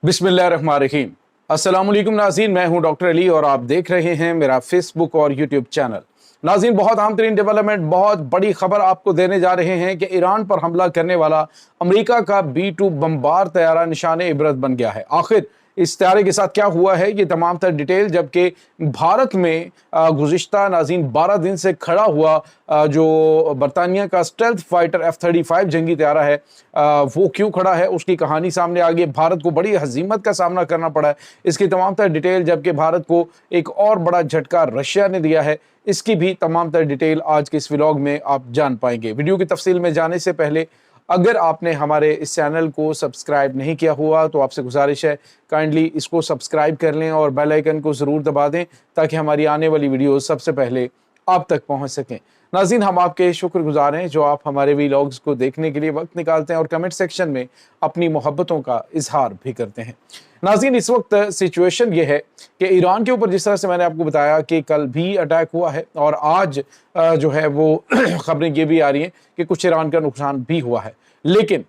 बिस्मिल्लाहिर्रहमानिर्रहीम। अस्सलाम वालेकुम नाज़रीन, मैं हूं डॉक्टर अली और आप देख रहे हैं मेरा फेसबुक और यूट्यूब चैनल। नाज़रीन, बहुत अहम तरीन डेवलपमेंट, बहुत बड़ी खबर आपको देने जा रहे हैं कि ईरान पर हमला करने वाला अमेरिका का B-2 बमबार तैयारा निशाने इबरत बन गया है। आखिर इस तैयारे के साथ क्या हुआ है, ये तमाम तर डिटेल, जबकि भारत में गुज़िश्ता नाज़रीन 12 दिन से खड़ा हुआ जो बरतानिया का स्टेल्थ फाइटर F-35 जंगी तैयारा है, वो क्यों खड़ा है, उसकी कहानी सामने आ गई। भारत को बड़ी हजीमत का सामना करना पड़ा है, इसकी तमाम तर डिटेल, जबकि भारत को एक और बड़ा झटका रशिया ने दिया है, इसकी भी तमाम तर डिटेल आज के इस व्लॉग में आप जान पाएंगे। वीडियो की तफसील में जाने से पहले अगर आपने हमारे इस चैनल को सब्सक्राइब नहीं किया हुआ तो आपसे गुजारिश है, काइंडली इसको सब्सक्राइब कर लें और बेल आइकन को ज़रूर दबा दें ताकि हमारी आने वाली वीडियो सबसे पहले आप तक पहुंच सकें। नाज़रीन, हम आपके शुक्रगुजार हैं जो आप हमारे व्लॉग्स को देखने के लिए वक्त निकालते हैं और कमेंट सेक्शन में अपनी मोहब्बतों का इजहार भी करते हैं। नाज़रीन, इस वक्त सिचुएशन ये है कि ईरान के ऊपर जिस तरह से मैंने आपको बताया कि कल भी अटैक हुआ है और आज जो है वो खबरें ये भी आ रही हैं कि कुछ ईरान का नुकसान भी हुआ है। लेकिन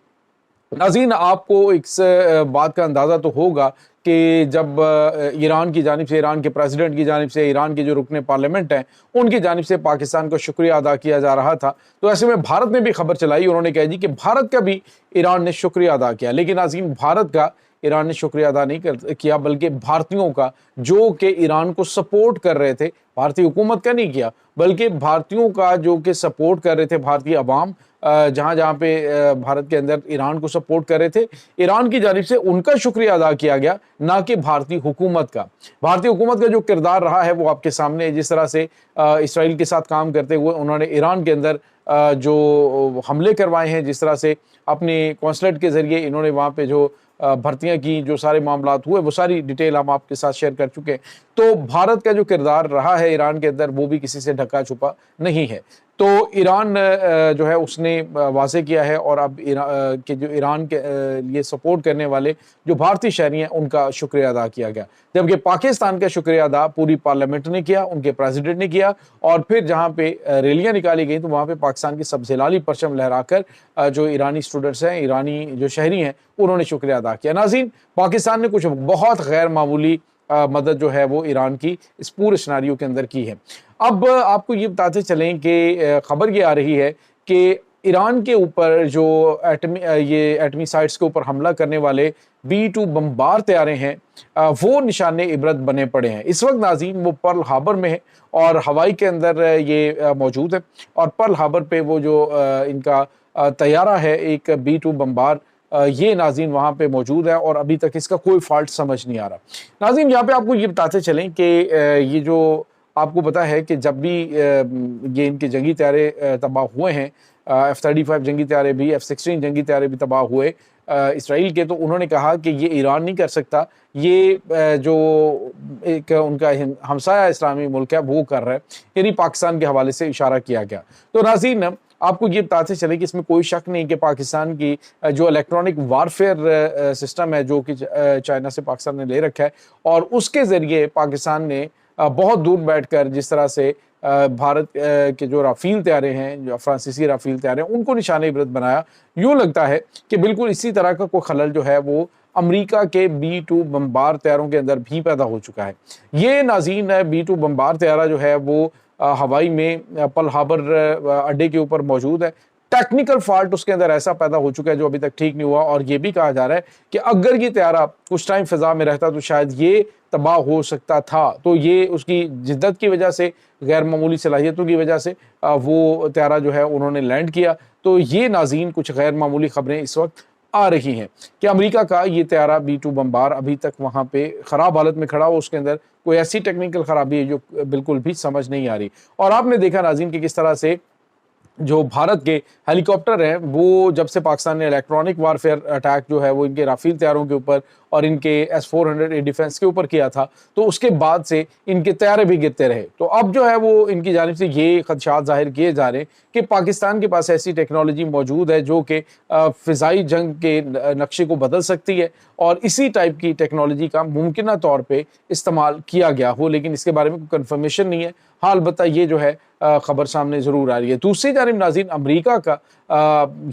नाज़रीन, आपको एक बात का अंदाज़ा तो होगा कि जब ईरान की जानिब से, ईरान के प्रेसिडेंट की जानिब से, ईरान के जो रुकने पार्लियामेंट हैं उनकी जानिब से पाकिस्तान का शुक्रिया अदा किया जा रहा था, तो ऐसे में भारत ने भी खबर चलाई। उन्होंने कहा जी कि भारत का भी ईरान ने शुक्रिया अदा किया। लेकिन नाज़रीन, भारत का ईरान ने शुक्रिया अदा नहीं किया, बल्कि भारतीयों का जो कि ईरान को सपोर्ट कर रहे थे, भारतीय हुकूमत का नहीं किया, बल्कि भारतीयों का जो कि सपोर्ट कर रहे थे, भारतीय अवाम जहाँ जहाँ पे भारत के अंदर ईरान को सपोर्ट कर रहे थे, ईरान की जानिब से उनका शुक्रिया अदा किया गया, ना कि भारतीय हुकूमत का। भारतीय हुकूमत का जो किरदार रहा है वो आपके सामने है। जिस तरह से इसराइल के साथ काम करते हुए उन्होंने ईरान के अंदर जो हमले करवाए हैं, जिस तरह से अपने कौंसलेट के ज़रिए इन्होंने वहाँ पे जो भर्तियां की, जो सारे मामलात हुए, वो सारी डिटेल हम आपके साथ शेयर कर चुके हैं। तो भारत का जो किरदार रहा है ईरान के अंदर वो भी किसी से ढका छुपा नहीं है। तो ईरान जो है उसने वाज़े किया है और अब के जो ईरान के लिए सपोर्ट करने वाले जो भारतीय शहरी हैं उनका शुक्रिया अदा किया गया, जबकि पाकिस्तान का शुक्रिया अदा पूरी पार्लियामेंट ने किया, उनके प्रेसिडेंट ने किया और फिर जहाँ पे रैलियाँ निकाली गई तो वहाँ पे पाकिस्तान की सबसेलाली परचम लहराकर जो ईरानी स्टूडेंट्स हैं, ईरानी जो शहरी हैं, उन्होंने शुक्रिया अदा किया। नाज़रीन, पाकिस्तान ने कुछ बहुत गैर मामूली मदद जो है वो ईरान की इस पूरे सिनारियो के अंदर की है। अब आपको ये बताते चलें कि खबर ये आ रही है कि ईरान के ऊपर जो एटमी साइट्स के ऊपर हमला करने वाले B-2 बमबार तैयारे हैं, वो निशाने इबरत बने पड़े हैं। इस वक्त नाज़रीन वो पर्ल हार्बर में है और हवाई के अंदर ये मौजूद है और पर्ल हार्बर पे वो जो इनका तैयारा है, एक B-2 बमबार, ये नाज़रीन वहाँ पे मौजूद है और अभी तक इसका कोई फॉल्ट समझ नहीं आ रहा। नाज़रीन, यहाँ पे आपको ये बताते चलें कि ये जो आपको पता है कि जब भी ये इनके जंगी तैयारे तबाह हुए हैं, F-35 जंगी तैयारे भी, F-16 जंगी तैयारे भी तबाह हुए इसराइल के, तो उन्होंने कहा कि ये ईरान नहीं कर सकता, ये जो एक उनका हमसाया इस्लामी मुल्क है वो कर रहा है, यानी पाकिस्तान के हवाले से इशारा किया गया। तो नाज़रीन, आपको ये बताते चले कि इसमें कोई शक नहीं कि पाकिस्तान की जो इलेक्ट्रॉनिक वारफेयर सिस्टम है जो कि चाइना से पाकिस्तान ने ले रखा है और उसके ज़रिए पाकिस्तान ने बहुत दूर बैठकर जिस तरह से भारत के जो राफेल तैयारे हैं, जो फ्रांसीसी राफेल तैयारे हैं, उनको निशाने इबरत बनाया। यूँ लगता है कि बिल्कुल इसी तरह का कोई खलल जो है वो अमेरिका के B-2 बमबार तैयारों के अंदर भी पैदा हो चुका है। ये नाज़रीन B-2 बमबार तैयारा जो है वो हवाई में पर्ल हार्बर अड्डे के ऊपर मौजूद है। टेक्निकल फॉल्ट उसके अंदर ऐसा पैदा हो चुका है जो अभी तक ठीक नहीं हुआ और ये भी कहा जा रहा है कि अगर ये तैयारा कुछ टाइम फिजा में रहता तो शायद ये तबाह हो सकता था। तो ये उसकी जिद्दत की वजह से, गैर मामूली सलाहियतों की वजह से वो तैयारा जो है उन्होंने लैंड किया। तो ये नाज़रीन कुछ गैर मामूली खबरें इस वक्त आ रही हैं कि अमेरिका का ये तैयारा B-2 बमबार अभी तक वहाँ पे ख़राब हालत में खड़ा हो, उसके अंदर कोई ऐसी टेक्निकल ख़राबी है जो बिल्कुल भी समझ नहीं आ रही। और आपने देखा नाज़रीन कि किस तरह से जो भारत के हेलीकॉप्टर हैं वो जब से पाकिस्तान ने इलेक्ट्रॉनिक वारफेयर अटैक जो है वो इनके राफेल तैयारों के ऊपर और इनके S-400 डिफेंस के ऊपर किया था, तो उसके बाद से इनके तैयारे भी गिरते रहे। तो अब जो है वो इनकी जानिब से ये खदशात जाहिर किए जा रहे हैं कि पाकिस्तान के पास ऐसी टेक्नोलॉजी मौजूद है जो कि फ़िज़ाई जंग के नक्शे को बदल सकती है और इसी टाइप की टेक्नोलॉजी का मुमकिन तौर पर इस्तेमाल किया गया हो, लेकिन इसके बारे में कोई कन्फर्मेशन नहीं है। हाँ, अलबत्ता ये जो है खबर सामने ज़रूर आ रही है। दूसरी जानिब नाज़रीन, अमेरिका का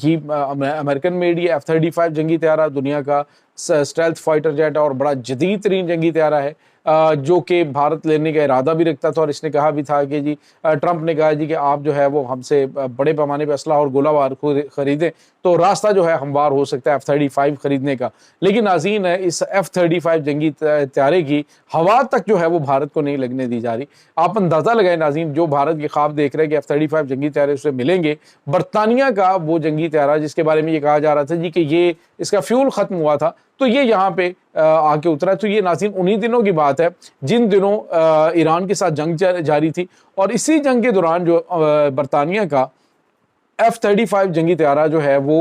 ही अमेरिकन मेड ये F-35 जंगी तैयारा दुनिया का स्टेल्थ फाइटर जेट है और बड़ा जदीद तरीन जंगी त्यारा है जो कि भारत लेने का इरादा भी रखता था। और इसने कहा भी था कि जी ट्रंप ने कहा जी कि आप जो है वो हमसे बड़े पैमाने पर असला और गोलाबार खरीदें तो रास्ता जो है हमवार हो सकता है F-35 खरीदने का। लेकिन नाज़रीन इस F-35 जंगी त्यारे की हवा तक जो है वो भारत को नहीं लगने दी जा रही। आप अंदाज़ा लगाए नाज़रीन, जो भारत के ख्वाब देख रहे हैं कि F-35 जंगी त्यारे उसे मिलेंगे, बरतानिया का वो जंगी त्यारा जिसके बारे में ये कहा जा रहा था जी कि ये इसका फ्यूल ख़त्म हुआ था, तो ये यहाँ पे आके उतरा। तो ये नाज़रीन उन्हीं दिनों की बात है जिन दिनों ईरान के साथ जंग जारी थी और इसी जंग के दौरान जो बरतानिया का F-35 जंगी त्यारा जो है वो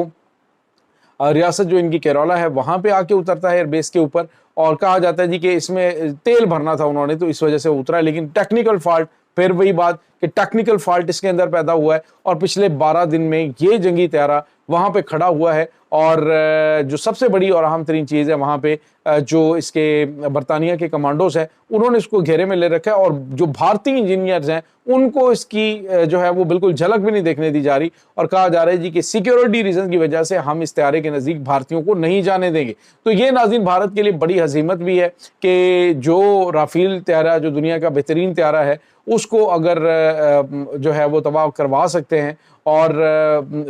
रियासत जो इनकी केरला है वहाँ पे आके उतरता है एयरबेस के ऊपर। और कहा जाता है जी कि इसमें तेल भरना था उन्होंने, तो इस वजह से उतरा है। लेकिन टेक्निकल फॉल्ट, फिर वही बात कि टेक्निकल फॉल्ट इसके अंदर पैदा हुआ है और पिछले 12 दिन में ये जंगी त्यारा वहाँ पे खड़ा हुआ है। और जो सबसे बड़ी और अहम तरीन चीज़ है वहाँ पे जो इसके बरतानिया के कमांडोज हैं उन्होंने इसको घेरे में ले रखा है और जो भारतीय इंजीनियर्स हैं उनको इसकी जो है वो बिल्कुल झलक भी नहीं देखने दी जा रही। और कहा जा रहा है जी कि सिक्योरिटी रीजन की वजह से हम इस त्यारे के नज़दीक भारतीयों को नहीं जाने देंगे। तो ये नाज़रीन भारत के लिए बड़ी हज़ीमत भी है कि जो राफेल त्यारा जो दुनिया का बेहतरीन त्यारा है उसको अगर जो है वो तबाह करवा सकते हैं और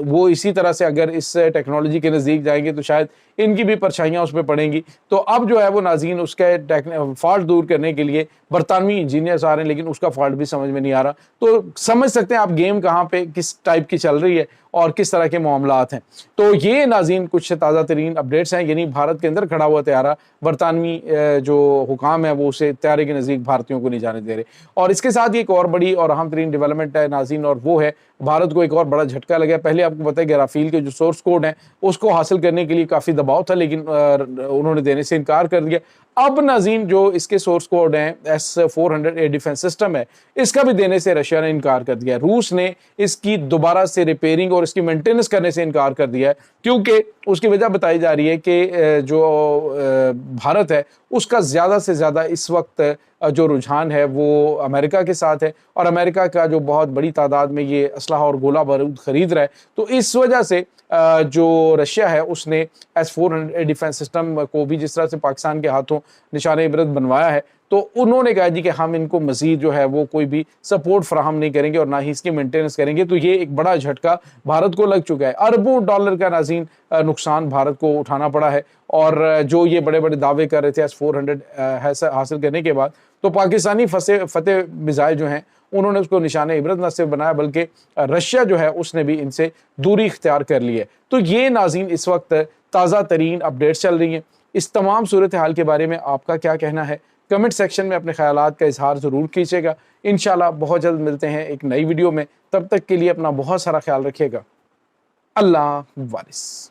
वो इसी तरह से अगर इस टेक्नोलॉजी के नज़दीक जाएंगे तो शायद इनकी भी परछाइयाँ उस पर पड़ेंगी। तो अब जो है वो नाज़रीन उसका फॉल्ट दूर करने के लिए बरतानवी इंजीनियर्स आ रहे हैं, लेकिन उसका फॉल्ट भी समझ में नहीं आ रहा। तो समझ सकते हैं आप गेम कहाँ पे किस टाइप की चल रही है और किस तरह के मामलात हैं। तो ये नाज़रीन कुछ ताज़ा तरीन अपडेट्स हैं, यानी भारत के अंदर खड़ा हुआ त्यारा बरतानवी जो हुकाम है वो उसे त्यारे के नज़दीक भारतीयों को नहीं जाने दे रहे। और इसके साथ ही एक और बड़ी और अहम तरीन डेवलपमेंट है नाज़रीन, और वो है भारत को एक और बड़ा झटका लगा। पहले आपको पता है कि राफेल के जो सोर्स कोड हैं उसको हासिल करने के लिए काफ़ी दबाव था, लेकिन उन्होंने देने से इनकार कर दिया। अब नाज़रीन जो इसके सोर्स कोड हैं S-400 डिफेंस सिस्टम है, इसका भी देने से रशिया ने इनकार कर दिया। रूस ने इसकी दोबारा से रिपेयरिंग और इसकी मेंटेनेंस करने से इनकार कर दिया है, क्योंकि उसकी वजह बताई जा रही है कि जो भारत है उसका ज़्यादा से ज़्यादा इस वक्त जो रुझान है वो अमेरिका के साथ है और अमेरिका का जो बहुत बड़ी तादाद में ये असलहा और गोला बारूद खरीद रहा है। तो इस वजह से जो रशिया है उसने S-400 डिफेंस सिस्टम को भी जिस तरह से पाकिस्तान के हाथों निशाने इबरत बनवाया है, तो उन्होंने कहा जी कि हम इनको मजीद जो है वो कोई भी सपोर्ट फराहम नहीं करेंगे और ना ही इसकी मेंटेनेंस करेंगे। तो ये एक बड़ा झटका भारत को लग चुका है। अरबों डॉलर का नाज़रीन नुकसान भारत को उठाना पड़ा है। और जो ये बड़े बड़े दावे कर रहे थे S-400 हासिल करने के बाद, तो पाकिस्तानी फतेह मिज़ाइल जो हैं उन्होंने उसको निशाने इबरत न सिर्फ बनाया बल्कि रशिया जो है उसने भी इनसे दूरी इख्तियार कर ली है। तो ये नाज़रीन इस वक्त ताज़ा तरीन अपडेट्स चल रही हैं। इस तमाम सूरत हाल के बारे में आपका क्या कहना है? कमेंट सेक्शन में अपने ख्यालात का इजहार ज़रूर कीजिएगा। इंशाल्लाह बहुत जल्द मिलते हैं एक नई वीडियो में। तब तक के लिए अपना बहुत सारा ख्याल रखिएगा। अल्लाह वारिस।